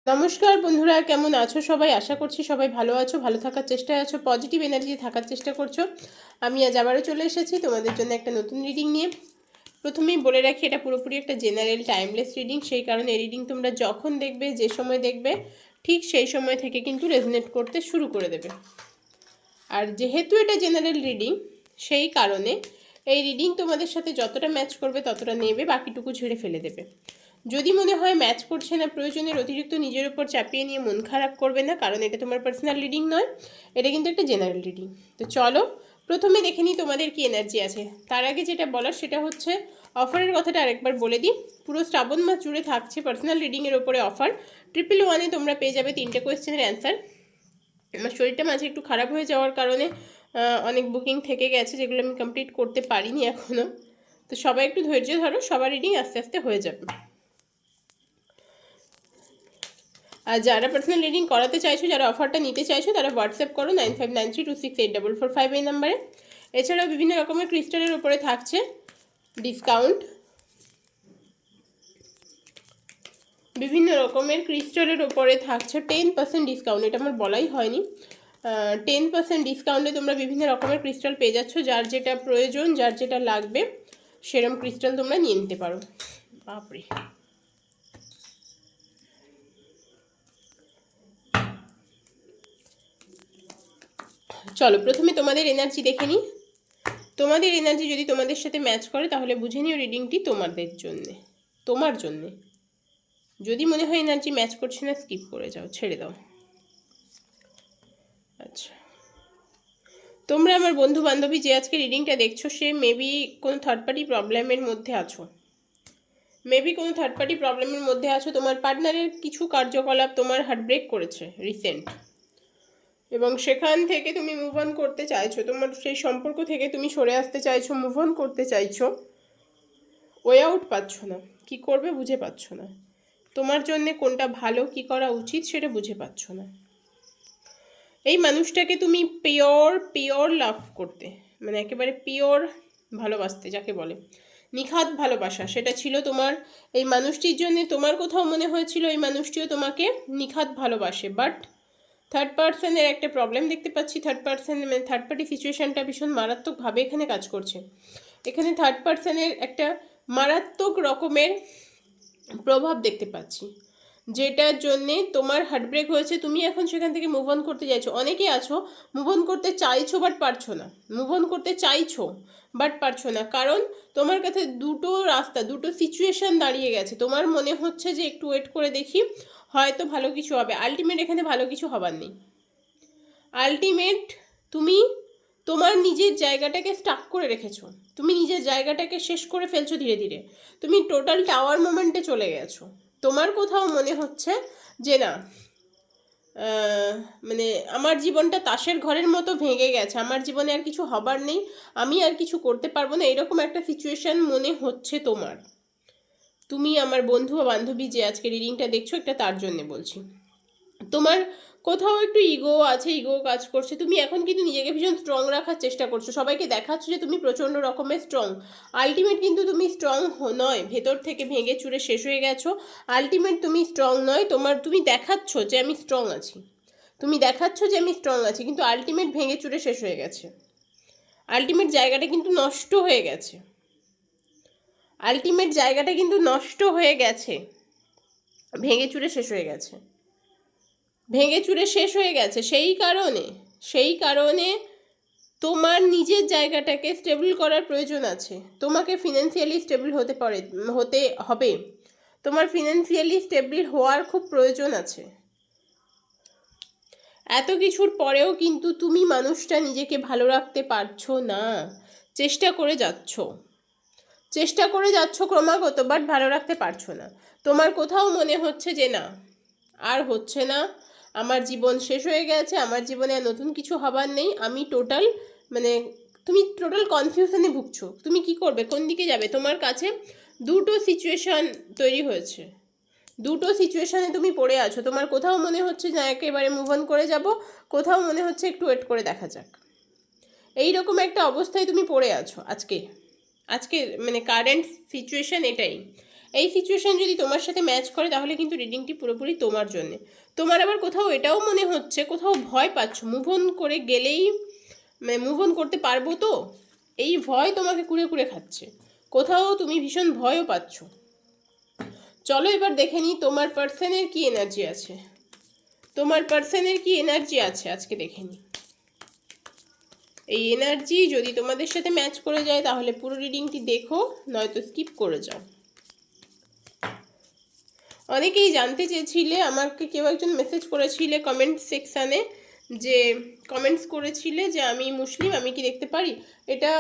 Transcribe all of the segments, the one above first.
নমস্কার বন্ধুরা, কেমন আছো সবাই? আশা করছি সবাই ভালো আছো, ভালো থাকার চেষ্টায় আছো, পজিটিভ এনার্জি থাকার চেষ্টা করছো। আমি আজ আবারও চলে এসেছি তোমাদের জন্য একটা নতুন রিডিং নিয়ে। প্রথমেই বলে রাখি, এটা পুরোপুরি একটা জেনারেল টাইমলেস রিডিং, সেই কারণে এই রিডিং তোমরা যখন দেখবে, যে সময় দেখবে, ঠিক সেই সময় থেকে কিন্তু রেজনেট করতে শুরু করে দেবে। আর যেহেতু এটা জেনারেল রিডিং, সেই কারণে এই রিডিং তোমাদের সাথে যতটা ম্যাচ করবে ততটা নেবে, বাকিটুকু ছেড়ে ফেলে দেবে। যদি মনে হয় ম্যাচ করছে না, প্রয়োজনের অতিরিক্ত নিজের উপর চাপিয়ে নিয়ে মন খারাপ করবে না, কারণ এটা তোমার পার্সোনাল রিডিং নয়, এটা কিন্তু একটা জেনারেল রিডিং। তো চলো প্রথমে দেখে নিই তোমাদের কি এনার্জি আছে। তার আগে যেটা বলার সেটা হচ্ছে, অফারের কথাটা আরেকবার বলে দিই। পুরো শ্রাবণ মাস জুড়ে থাকছে পার্সোনাল রিডিংয়ের ওপরে অফার। 111 তোমরা পেয়ে যাবে 3টে কোয়েশ্চেনের অ্যান্সার। আমার শরীরটা মাঝে একটু খারাপ হয়ে যাওয়ার কারণে অনেক বুকিং থেকে গেছে, যেগুলো আমি কমপ্লিট করতে পারিনি এখনও। তো সবাই একটু ধৈর্য ধরো, সবার রিডিং আস্তে আস্তে হয়ে যাবে। আর যারা পার্সোনাল রিডিং করাতে চাইছো, যারা অফারটা নিতে চাইছো, তারা হোয়াটসঅ্যাপ করো 9593268444 এই নাম্বারে। এছাড়াও বিভিন্ন রকমের ক্রিস্টালের উপরে থাকছে ডিসকাউন্ট, বিভিন্ন রকমের ক্রিস্টালের উপরে থাকছে 10% ডিসকাউন্ট। এটা আমার বলাই হয়নি। 10% ডিসকাউন্টে তোমরা বিভিন্ন রকমের ক্রিস্টাল পেয়ে যাচ্ছ। যার যেটা প্রয়োজন, যার যেটা লাগবে, সেরকম ক্রিস্টাল তোমরা নিয়ে নিতে পারো। বাপরে, চলো প্রথমে তোমাদের এনার্জি দেখে নিই। তোমাদের এনার্জি যদি তোমাদের সাথে ম্যাচ করে তাহলে বুঝে নিও রিডিংটি তোমাদের জন্যে, তোমার জন্যে। যদি মনে হয় এনার্জি ম্যাচ করছে না, স্কিপ করে যাও, ছেড়ে দাও। আচ্ছা, তোমরা আমার বন্ধু বান্ধবী যে আজকে রিডিংটা দেখছো, সে মেবি কোনো থার্ড পার্টি প্রবলেমের মধ্যে আছো। তোমার পার্টনারের কিছু কার্যকলাপ তোমার হার্টব্রেক করেছে রিসেন্ট, এবং সেখান থেকে তুমি মুভ অন করতে চাইছো। তোমার সেই সম্পর্ক থেকে তুমি সরে আসতে চাইছো, মুভ অন করতে চাইছো, ওয়ে আউট পাচ্ছ না, কি করবে বুঝে পাচ্ছ না। তোমার জন্য কোনটা ভালো, কি করা উচিত সেটা বুঝে পাচ্ছ না। এই মানুষটাকে তুমি পিওর লাভ করতে, মানে একেবারে পিওর ভালোবাসতে, যাকে বলে নিখাত ভালোবাসা, সেটা ছিল তোমার। এই মানুষটির জন্য তোমার কোথাও মনে হয়েছিল এই মানুষটিও তোমাকে নিখাত ভালোবাসে, বাট থার্ড পার্সনের একটা প্রবলেম দেখতে পাচ্ছি। থার্ড পার্টি সিচুয়েশনটা ভীষণ মারাত্মকভাবে এখানে কাজ করছে। এখানে থার্ড পার্সনের একটা মারাত্মক রকমের প্রভাব দেখতে পাচ্ছি, যেটার জন্যে তোমার হার্টব্রেক হয়েছে। তুমি এখন সেখান থেকে মুভ অন করতে চাইছো। অনেকে আছো মুভ অন করতে চাইছো বাট পারছো না, মুভ অন করতে চাইছো বাট পারছো না, কারণ তোমার কাছে দুটো রাস্তা, দুটো সিচুয়েশন দাঁড়িয়ে গেছে। তোমার মনে হচ্ছে যে একটু ওয়েট করে দেখি, হয়তো ভালো কিছু হবে। আলটিমেট এখানে ভালো কিছু হবার নেই। আলটিমেট তুমি তোমার নিজের জায়গাটাকে স্টাক করে রেখেছো, তুমি নিজের জায়গাটাকে শেষ করে ফেলছো ধীরে ধীরে। তুমি টোটাল টাওয়ার মোমেন্টে চলে গেছো। তোমার কোথাও মনে হচ্ছে যে না, মানে আমার জীবনটা তাসের ঘরের মতো ভেঙে গেছে, আমার জীবনে আর কিছু হবার নেই, আমি আর কিছু করতে পারবো না, এরকম একটা সিচুয়েশন মনে হচ্ছে তোমার। তুমি আমার বন্ধু বা বান্ধবী যে আজকে রিডিংটা দেখছো, এটা তার জন্য বলছি। তোমার কোথাও একটু ইগো আছে, ইগো কাজ করছে। তুমি এখন কিন্তু নিজেকে ভীষণ স্ট্রং রাখার চেষ্টা করছো, সবাইকে দেখাচ্ছ যে তুমি প্রচণ্ড রকমের স্ট্রং। আলটিমেট কিন্তু তুমি স্ট্রং নয়, ভেতর থেকে ভেঙে চুরে শেষ হয়ে গেছো। আলটিমেট তুমি স্ট্রং নয়। তুমি দেখাচ্ছ যে আমি স্ট্রং আছি, কিন্তু আলটিমেট ভেঙে চুরে শেষ হয়ে গেছে। আলটিমেট জায়গাটা কিন্তু নষ্ট হয়ে গেছে, ভেঙে চুরে শেষ হয়ে গেছে। সেই কারণে তোমার নিজের জায়গাটাকে স্টেবল করার প্রয়োজন আছে। তোমাকে ফিনান্সিয়ালি স্টেবল হতে হবে। তোমার ফিনান্সিয়ালি স্টেবল হওয়ার খুব প্রয়োজন আছে। এত কিছুর পরেও কিন্তু তুমি মানুষটা নিজেকে ভালো রাখতে পারছো না। চেষ্টা করে যাচ্ছ ক্রমাগত, বাট ভালো রাখতে পারছো না। তোমার কোথাও মনে হচ্ছে যে না, আর হচ্ছে না, আমার জীবন শেষ হয়ে গেছে, আমার জীবনে আর নতুন কিছু হবার নেই। তুমি টোটাল কনফিউশনে ভুগছো। তুমি কি করবে, কোন দিকে যাবে? তোমার কাছে দুটো সিচুয়েশন তৈরি হয়েছে, দুটো সিচুয়েশনে তুমি পড়ে আছো। তোমার কোথাও মনে হচ্ছে না একেবারে মুভ অন করে যাব, কোথাও মনে হচ্ছে একটু ওয়েট করে দেখা যাক। এইরকম একটা অবস্থায় তুমি পড়ে আছো আজকে। কারেন্ট সিচুয়েশন এটাই। এই সিচুয়েশন যদি তোমার সাথে ম্যাচ করে তাহলে কিন্তু রিডিংটি পুরোপুরি তোমার জন্য। তোমার আবার কোথাও এটাও মনে হচ্ছে, কোথাও ভয় পাচ্ছ, মুভ অন করে গেলেই মুভ অন করতে পারবো তো, এই ভয় তোমাকে কুড়ে কুড়ে খাচ্ছে, কোথাও তুমি ভীষণ ভয়ও পাচ্ছ। চলো এবার দেখে নিই তোমার পার্সনের কি এনার্জি আছে, তোমার পার্সনের কি এনার্জি আছে আজকে দেখে নিই। এই এনার্জি যদি তোমাদের সাথে ম্যাচ করে যায় তাহলে পুরো রিডিংটি দেখো, নয়তো স্কিপ করে যাও। অনেকেই জানতে চেয়েছিলে, আমাকে কেউ একজন মেসেজ করেছিলে কমেন্ট সেকশানে, যে কমেন্টস করেছিলে যে আমি মুসলিম, আমি কি দেখতে পারি। এটা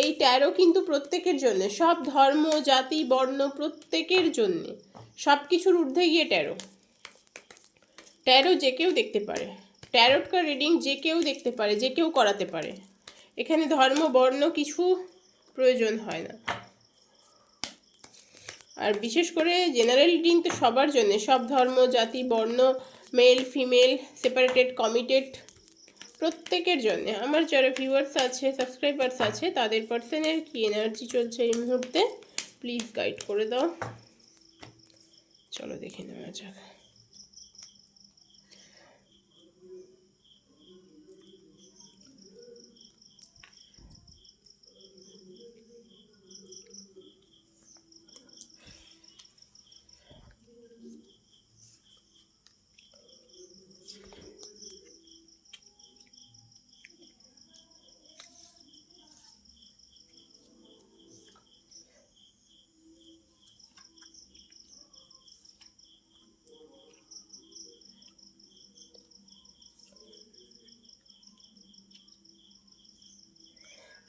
এই ট্যারো কিন্তু প্রত্যেকের জন্য, সব ধর্ম জাতি বর্ণ প্রত্যেকের জন্যে, সব কিছুর ঊর্ধ্বে গিয়ে ট্যারো। ট্যারো যে কেউ দেখতে পারে, ট্যারোট কার্ড রিডিং যে কেউ দেখতে পারে, যে কেউ করাতে পারে, এখানে ধর্ম বর্ণ কিছু প্রয়োজন হয় না। আর বিশেষ করে জেনারেল রিডিং তো সবার জন্য, সব ধর্ম জাতি বর্ণ মেল ফিমেল সেপারেটেড কমিটেড প্রত্যেকের জন্য। আমার যারা ভিউয়ার্স আছে সাবস্ক্রাইবার্স আছে তাদের পার্সনের কি এনার্জি চলছে এই মুহূর্তে প্লিজ গাইড করে দাও। চলো দেখে নেওয়া যাক।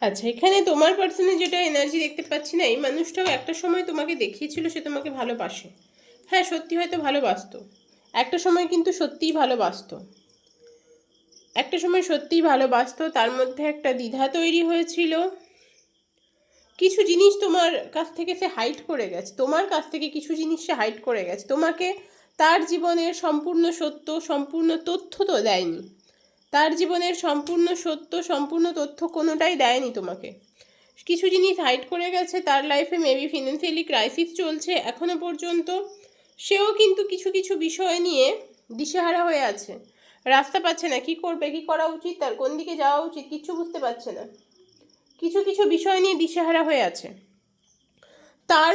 আচ্ছা, এখানে তোমার পার্সনে যেটা এনার্জি দেখতে পাচ্ছি না, এই মানুষটাও একটা সময় তোমাকে দেখিয়েছিল সে তোমাকে ভালোবাসে। হ্যাঁ সত্যি হয়তো ভালোবাসতো, একটা সময় কিন্তু সত্যিই ভালোবাসতো, একটা সময় সত্যিই ভালোবাসতো, তার মধ্যে একটা দ্বিধা তৈরি হয়েছিল, কিছু জিনিস তোমার কাছ থেকে সে হাইড করে গেছে, তোমার কাছ থেকে কিছু জিনিস সে হাইড করে গেছে, তোমাকে তার জীবনের সম্পূর্ণ সত্য সম্পূর্ণ তথ্য তো দেয়নি, তার জীবনের সম্পূর্ণ সত্য সম্পূর্ণ তথ্য কোনোটাই দেয়নি তোমাকে, কিছু জিনিস হাইড করে গেছে। তার লাইফে মেবি ফিনান্সিয়ালি ক্রাইসিস চলছে এখনো পর্যন্ত, সেও কিন্তু কিছু কিছু বিষয় নিয়ে দিশেহারা হয়ে আছে, রাস্তা পাচ্ছে না, কি করবে, কি করা উচিত, তার কোন দিকে যাওয়া উচিত কিচ্ছু বুঝতে পারছে না, কিছু কিছু বিষয় নিয়ে দিশেহারা হয়ে আছে। তার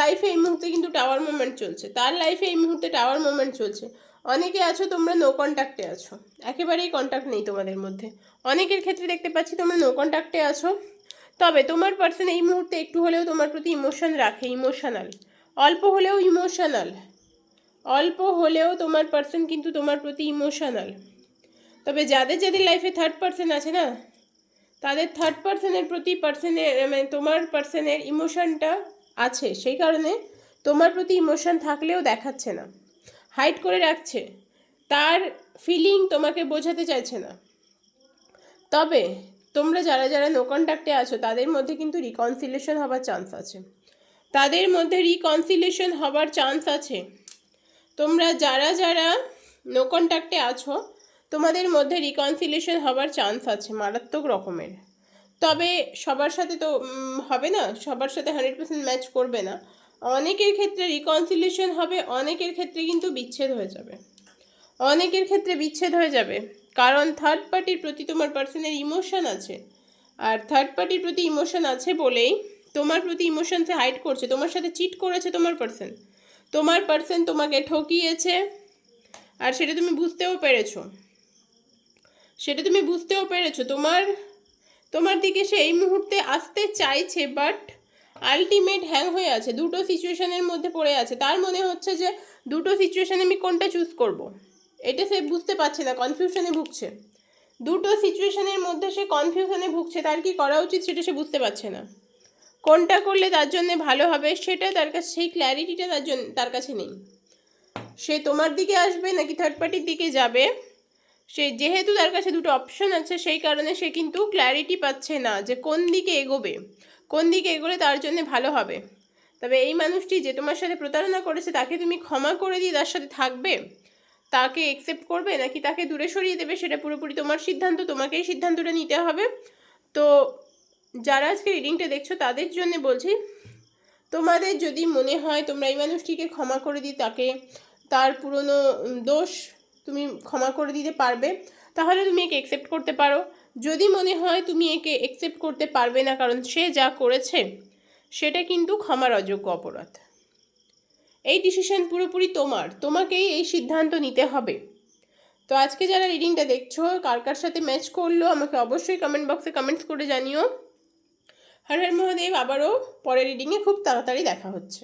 লাইফে এই মুহূর্তে কিন্তু টাওয়ার মুভমেন্ট চলছে, তার লাইফে এই মুহূর্তে টাওয়ার মুভমেন্ট চলছে। অনেকে আছো তোমরা নো কন্ট্যাক্টে আছো, একেবারেই কন্ট্যাক্ট নেই তোমাদের মধ্যে, অনেকের ক্ষেত্রে দেখতে পাচ্ছি তোমরা নো কন্ট্যাক্টে আছো। তবে তোমার পার্সন এই মুহূর্তে একটু হলেও তোমার প্রতি ইমোশন রাখে, ইমোশনাল, অল্প হলেও ইমোশনাল, অল্প হলেও তোমার পার্সন কিন্তু তোমার প্রতি ইমোশনাল। তবে যাদের যাদের লাইফে থার্ড পার্সন আছে না, তাদের থার্ড পার্সনের প্রতি পার্সনের মানে তোমার পার্সনের ইমোশনটা আছে, সেই কারণে তোমার প্রতি ইমোশন থাকলেও দেখাচ্ছে না, হাইড করে রাখছে, তার ফিলিং তোমাকে বোঝাতে চাইছে না। তবে তোমরা যারা যারা নো কন্ট্যাক্টে আছো তাদের মধ্যে কিন্তু রিকনসিলেশন হবার চান্স আছে, তাদের মধ্যে রিকনসিলেশন হবার চান্স আছে। তোমরা যারা যারা নো কন্ট্যাক্টে আছো তোমাদের মধ্যে রিকনসিলেশন হবার চান্স আছে মারাত্মক রকমের। তবে সবার সাথে তো হবে না, সবার সাথে 100% ম্যাচ করবে না, অনেকের ক্ষেত্রে রিকনসিলেশন হবে, অনেকের ক্ষেত্রে কিন্তু বিচ্ছেদ হয়ে যাবে, অনেকের ক্ষেত্রে বিচ্ছেদ হয়ে যাবে, কারণ থার্ড পার্টির প্রতি তোমার পার্সনের ইমোশন আছে, আর থার্ড পার্টির প্রতি ইমোশন আছে বলেই তোমার প্রতি ইমোশন সে হাইড করছে, তোমার সাথে চিট করেছে তোমার পার্সন, তোমার পার্সন তোমাকে ঠকিয়েছে, আর সেটা তুমি বুঝতেও পেরেছো, সেটা তুমি বুঝতেও পেরেছো, তোমার দিকে সে এই মুহূর্তে আসতে চাইছে, বাট আলটিমেট হ্যাং হয়ে আছে, দুটো সিচুয়েশনের মধ্যে পড়ে আছে, তার মনে হচ্ছে যে দুটো সিচুয়েশানে আমি কোনটা চুজ করব, এটা সে বুঝতে পারছে না, কনফিউশনে ভুগছে, দুটো সিচুয়েশনের মধ্যে সে কনফিউশনে ভুগছে, তার কি করা উচিত সেটা সে বুঝতে পারছে না, কোনটা করলে তার জন্য ভালো হবে সেটা তার কাছে, সেই ক্ল্যারিটিটা তার কাছে নেই, সে তোমার দিকে আসবে নাকি থার্ড পার্টির দিকে যাবে, সে যেহেতু তার কাছে দুটো অপশন আছে সেই কারণে সে কিন্তু ক্ল্যারিটি পাচ্ছে না যে কোন দিকে এগোবে, কোন দিকে এগোলে তার জন্য ভালো হবে। তবে এই মানুষটি যে তোমার সাথে প্রতারণা করেছে তাকে তুমি ক্ষমা করে দিয়ে তার সাথে থাকবে, তাকে একসেপ্ট করবে নাকি তাকে দূরে সরিয়ে দেবে সেটা পুরোপুরি তোমার সিদ্ধান্ত, তোমাকেই সিদ্ধান্তটা নিতে হবে। তো যারা আজকে রিডিংটা দেখছো তাদের জন্য বলছি, তোমাদের যদি মনে হয় তোমরা এই মানুষটিকে ক্ষমা করে দিই, তাকে তার পুরনো দোষ তুমি ক্ষমা করে দিতে পারবে, তাহলে তুমি একে অ্যাকসেপ্ট করতে পারো। যদি মনে হয় তুমি একে অ্যাকসেপ্ট করতে পারবে না, কারণ সে যা করেছে সেটা কিন্তু ক্ষমার অযোগ্য অপরাধ। এই ডিসিশন পুরোপুরি তোমার, তোমাকেই এই সিদ্ধান্ত নিতে হবে। তো আজকে যারা রিডিংটা দেখছো, কার কার সাথে ম্যাচ করলো আমাকে অবশ্যই কমেন্ট বক্সে কমেন্টস করে জানিও। হর হর মহাদেব। আবারও পরের রিডিংয়ে খুব তাড়াতাড়ি দেখা হচ্ছে।